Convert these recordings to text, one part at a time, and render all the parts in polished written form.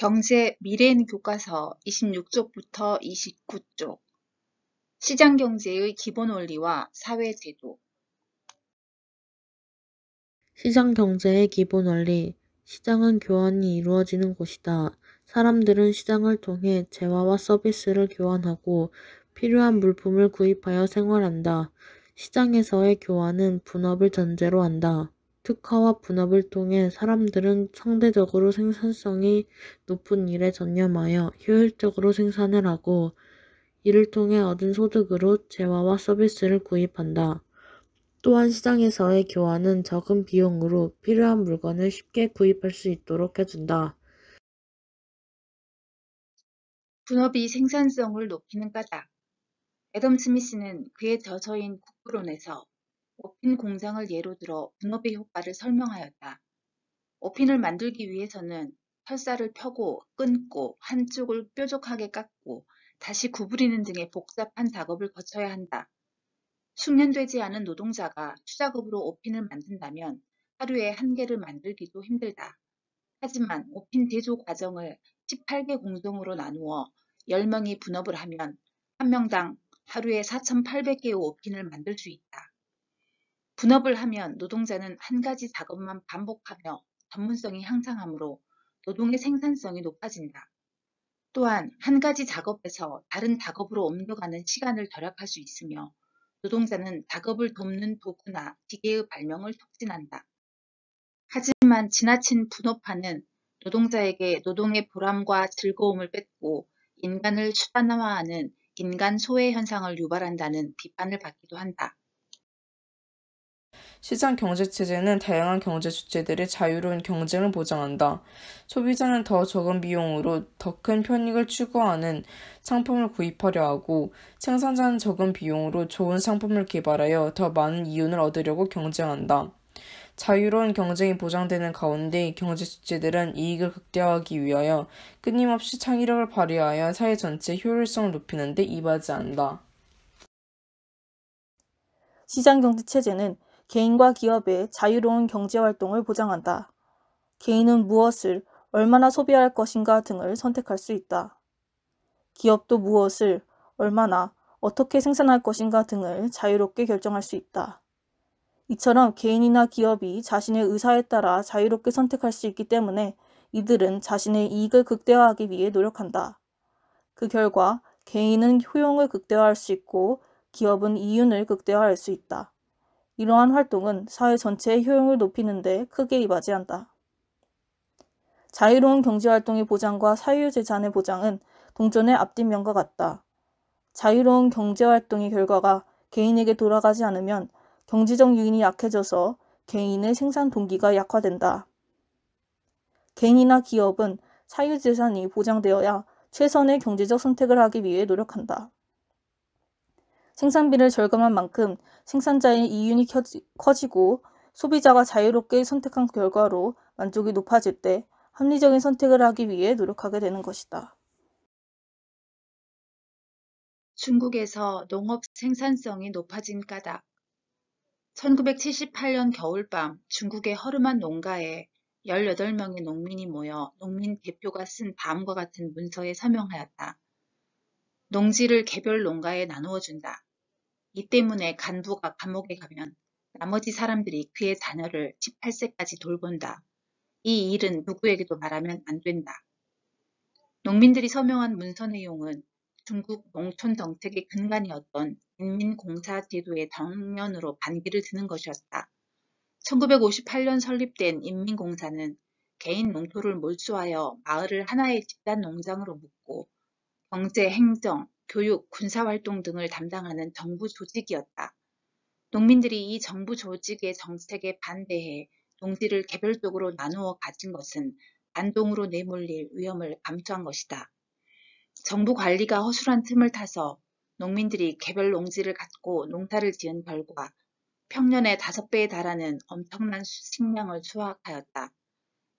경제 미래인 교과서 26쪽부터 29쪽 시장경제의 기본 원리와 사회제도 시장 경제의 기본 원리. 시장은 교환이 이루어지는 곳이다. 사람들은 시장을 통해 재화와 서비스를 교환하고 필요한 물품을 구입하여 생활한다. 시장에서의 교환은 분업을 전제로 한다. 특화와 분업을 통해 사람들은 상대적으로 생산성이 높은 일에 전념하여 효율적으로 생산을 하고 이를 통해 얻은 소득으로 재화와 서비스를 구입한다. 또한 시장에서의 교환은 적은 비용으로 필요한 물건을 쉽게 구입할 수 있도록 해준다. 분업이 생산성을 높이는 까닭 애덤 스미스는 그의 저서인 국부론에서 오핀 공장을 예로 들어 분업의 효과를 설명하였다. 오핀을 만들기 위해서는 철사를 펴고 끊고 한쪽을 뾰족하게 깎고 다시 구부리는 등의 복잡한 작업을 거쳐야 한다. 숙련되지 않은 노동자가 투작업으로 오핀을 만든다면 하루에 한 개를 만들기도 힘들다. 하지만 오핀 제조 과정을 18개 공정으로 나누어 10명이 분업을 하면 한 명당 하루에 4,800개의 오핀을 만들 수 있다. 분업을 하면 노동자는 한 가지 작업만 반복하며 전문성이 향상하므로 노동의 생산성이 높아진다. 또한 한 가지 작업에서 다른 작업으로 옮겨가는 시간을 절약할 수 있으며 노동자는 작업을 돕는 도구나 기계의 발명을 촉진한다. 하지만 지나친 분업화는 노동자에게 노동의 보람과 즐거움을 뺏고 인간을 수단화하는 인간 소외 현상을 유발한다는 비판을 받기도 한다. 시장 경제체제는 다양한 경제 주체들의 자유로운 경쟁을 보장한다. 소비자는 더 적은 비용으로 더 큰 편익을 추구하는 상품을 구입하려 하고 생산자는 적은 비용으로 좋은 상품을 개발하여 더 많은 이윤을 얻으려고 경쟁한다. 자유로운 경쟁이 보장되는 가운데 경제 주체들은 이익을 극대화하기 위하여 끊임없이 창의력을 발휘하여 사회 전체의 효율성을 높이는 데 이바지한다. 시장경제체제는 개인과 기업의 자유로운 경제활동을 보장한다. 개인은 무엇을 얼마나 소비할 것인가 등을 선택할 수 있다. 기업도 무엇을 얼마나 어떻게 생산할 것인가 등을 자유롭게 결정할 수 있다. 이처럼 개인이나 기업이 자신의 의사에 따라 자유롭게 선택할 수 있기 때문에 이들은 자신의 이익을 극대화하기 위해 노력한다. 그 결과 개인은 효용을 극대화할 수 있고 기업은 이윤을 극대화할 수 있다. 이러한 활동은 사회 전체의 효용을 높이는 데 크게 이바지한다. 자유로운 경제활동의 보장과 사유재산의 보장은 동전의 앞뒷면과 같다. 자유로운 경제활동의 결과가 개인에게 돌아가지 않으면 경제적 유인이 약해져서 개인의 생산 동기가 약화된다. 개인이나 기업은 사유재산이 보장되어야 최선의 경제적 선택을 하기 위해 노력한다. 생산비를 절감한 만큼 생산자의 이윤이 커지고 소비자가 자유롭게 선택한 결과로 만족이 높아질 때 합리적인 선택을 하기 위해 노력하게 되는 것이다. 중국에서 농업 생산성이 높아진 까닭 1978년 겨울밤 중국의 허름한 농가에 18명의 농민이 모여 농민 대표가 쓴 다음과 같은 문서에 서명하였다. 농지를 개별 농가에 나누어 준다. 이 때문에 간부가 감옥에 가면 나머지 사람들이 그의 자녀를 18세까지 돌본다. 이 일은 누구에게도 말하면 안 된다. 농민들이 서명한 문서 내용은 중국 농촌 정책의 근간이었던 인민공사 제도의 정면으로 반기를 드는 것이었다. 1958년 설립된 인민공사는 개인 농토를 몰수하여 마을을 하나의 집단 농장으로 묶고 경제, 행정, 교육, 군사활동 등을 담당하는 정부 조직이었다. 농민들이 이 정부 조직의 정책에 반대해 농지를 개별적으로 나누어 가진 것은 반동으로 내몰릴 위험을 감수한 것이다. 정부 관리가 허술한 틈을 타서 농민들이 개별 농지를 갖고 농사를 지은 결과 평년의 5배에 달하는 엄청난 식량을 수확하였다.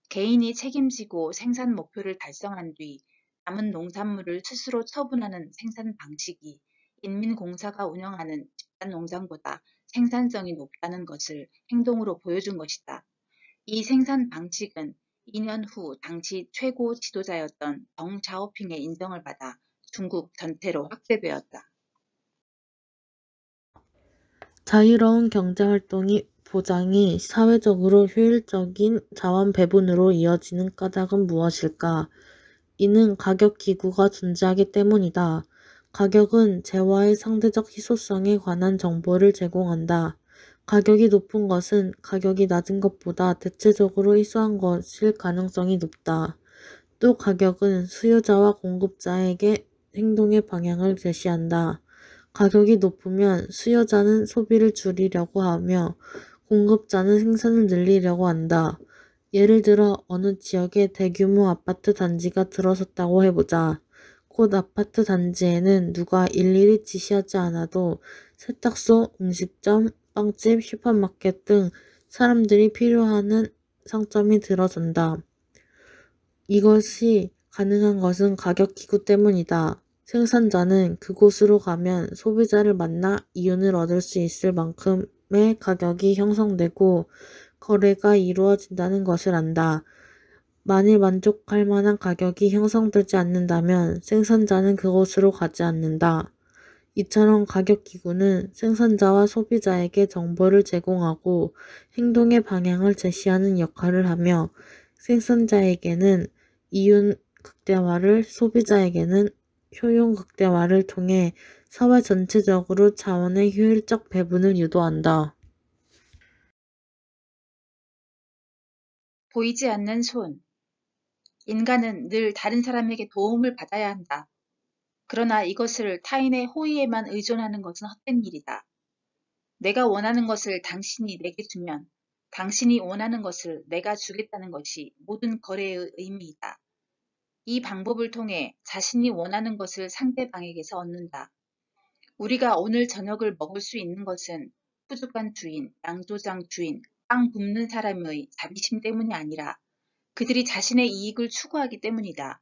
개인이 책임지고 생산 목표를 달성한 뒤 남은 농산물을 스스로 처분하는 생산 방식이 인민공사가 운영하는 집단 농장보다 생산성이 높다는 것을 행동으로 보여준 것이다. 이 생산 방식은 2년 후 당시 최고 지도자였던 덩 샤오핑의 인정을 받아 중국 전체로 확대되었다. 자유로운 경제활동이 보장이 사회적으로 효율적인 자원 배분으로 이어지는 까닭은 무엇일까? 이는 가격 기구가 존재하기 때문이다. 가격은 재화의 상대적 희소성에 관한 정보를 제공한다. 가격이 높은 것은 가격이 낮은 것보다 대체적으로 희소한 것일 가능성이 높다. 또 가격은 수요자와 공급자에게 행동의 방향을 제시한다. 가격이 높으면 수요자는 소비를 줄이려고 하며 공급자는 생산을 늘리려고 한다. 예를 들어 어느 지역에 대규모 아파트 단지가 들어섰다고 해보자. 곧 아파트 단지에는 누가 일일이 지시하지 않아도 세탁소, 음식점, 빵집, 슈퍼마켓 등 사람들이 필요하는 상점이 들어선다. 이것이 가능한 것은 가격 기구 때문이다. 생산자는 그곳으로 가면 소비자를 만나 이윤을 얻을 수 있을 만큼의 가격이 형성되고 거래가 이루어진다는 것을 안다. 만일 만족할 만한 가격이 형성되지 않는다면 생산자는 그곳으로 가지 않는다. 이처럼 가격 기구는 생산자와 소비자에게 정보를 제공하고 행동의 방향을 제시하는 역할을 하며 생산자에게는 이윤 극대화를, 소비자에게는 효용 극대화를 통해 사회 전체적으로 자원의 효율적 배분을 유도한다. 보이지 않는 손. 인간은 늘 다른 사람에게 도움을 받아야 한다. 그러나 이것을 타인의 호의에만 의존하는 것은 헛된 일이다. 내가 원하는 것을 당신이 내게 주면 당신이 원하는 것을 내가 주겠다는 것이 모든 거래의 의미이다. 이 방법을 통해 자신이 원하는 것을 상대방에게서 얻는다. 우리가 오늘 저녁을 먹을 수 있는 것은 푸주간 주인, 양조장 주인, 빵 굽는 사람의 자비심 때문이 아니라 그들이 자신의 이익을 추구하기 때문이다.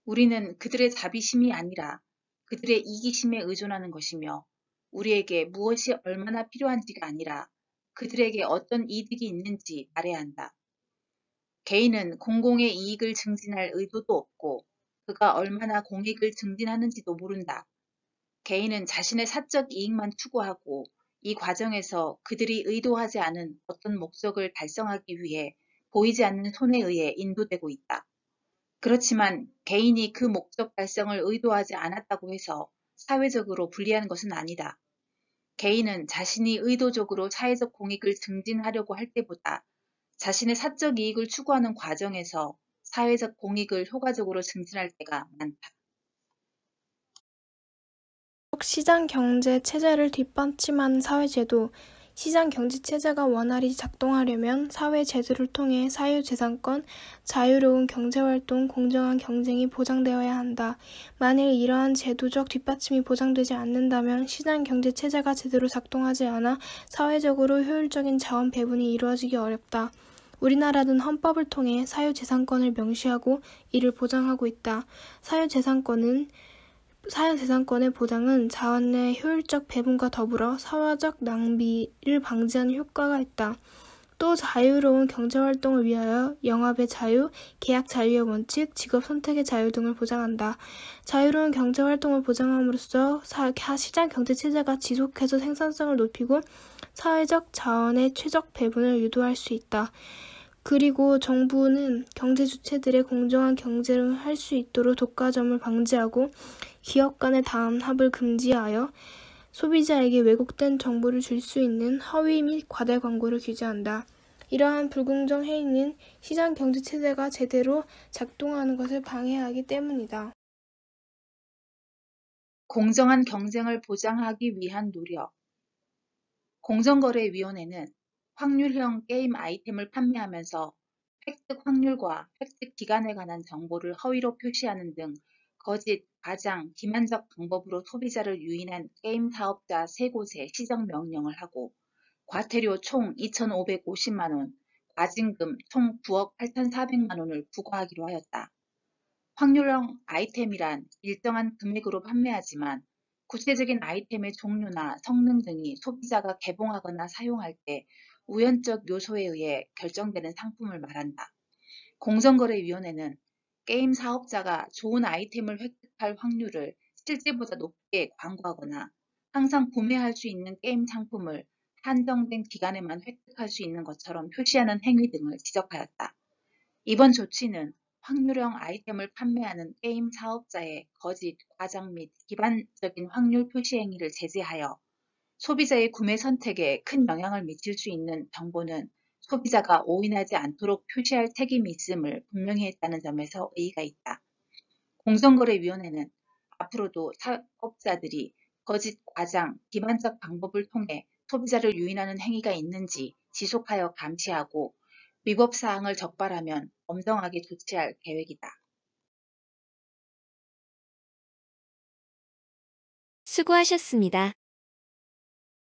우리는 그들의 자비심이 아니라 그들의 이기심에 의존하는 것이며 우리에게 무엇이 얼마나 필요한지가 아니라 그들에게 어떤 이득이 있는지 말해야 한다. 개인은 공공의 이익을 증진할 의도도 없고 그가 얼마나 공익을 증진하는지도 모른다. 개인은 자신의 사적 이익만 추구하고 이 과정에서 그들이 의도하지 않은 어떤 목적을 달성하기 위해 보이지 않는 손에 의해 인도되고 있다. 그렇지만 개인이 그 목적 달성을 의도하지 않았다고 해서 사회적으로 불리한 것은 아니다. 개인은 자신이 의도적으로 사회적 공익을 증진하려고 할 때보다 자신의 사적 이익을 추구하는 과정에서 사회적 공익을 효과적으로 증진할 때가 많다. 시장 경제 체제를 뒷받침하는 사회제도, 시장 경제 체제가 원활히 작동하려면 사회 제도를 통해 사유재산권, 자유로운 경제활동, 공정한 경쟁이 보장되어야 한다. 만일 이러한 제도적 뒷받침이 보장되지 않는다면 시장 경제 체제가 제대로 작동하지 않아 사회적으로 효율적인 자원 배분이 이루어지기 어렵다. 우리나라는 헌법을 통해 사유재산권을 명시하고 이를 보장하고 있다. 사유재산권의 보장은 자원의 효율적 배분과 더불어 사회적 낭비를 방지하는 효과가 있다. 또 자유로운 경제활동을 위하여 영업의 자유, 계약 자유의 원칙, 직업 선택의 자유 등을 보장한다. 자유로운 경제활동을 보장함으로써 시장 경제체제가 지속해서 생산성을 높이고 사회적 자원의 최적 배분을 유도할 수 있다. 그리고 정부는 경제 주체들의 공정한 경제를 할 수 있도록 독과점을 방지하고 기업 간의 담합을 금지하여 소비자에게 왜곡된 정보를 줄 수 있는 허위 및 과대 광고를 규제한다. 이러한 불공정 행위는 시장 경제 체제가 제대로 작동하는 것을 방해하기 때문이다. 공정한 경쟁을 보장하기 위한 노력. 공정거래위원회는 확률형 게임 아이템을 판매하면서 획득 확률과 획득 기간에 관한 정보를 허위로 표시하는 등 거짓, 과장, 기만적 방법으로 소비자를 유인한 게임 사업자 3곳에 시정 명령을 하고 과태료 총 2,550만 원, 과징금 총 9억 8,400만 원을 부과하기로 하였다. 확률형 아이템이란 일정한 금액으로 판매하지만 구체적인 아이템의 종류나 성능 등이 소비자가 개봉하거나 사용할 때 우연적 요소에 의해 결정되는 상품을 말한다. 공정거래위원회는 게임 사업자가 좋은 아이템을 획득할 확률을 실제보다 높게 광고하거나 항상 구매할 수 있는 게임 상품을 한정된 기간에만 획득할 수 있는 것처럼 표시하는 행위 등을 지적하였다. 이번 조치는 확률형 아이템을 판매하는 게임 사업자의 거짓, 과장 및 기반적인 확률 표시 행위를 제재하여 소비자의 구매 선택에 큰 영향을 미칠 수 있는 정보는 소비자가 오인하지 않도록 표시할 책임이 있음을 분명히 했다는 점에서 의의가 있다. 공정거래위원회는 앞으로도 사업자들이 거짓, 과장, 기반적 방법을 통해 소비자를 유인하는 행위가 있는지 지속하여 감시하고 위법 사항을 적발하면 엄정하게 조치할 계획이다. 수고하셨습니다.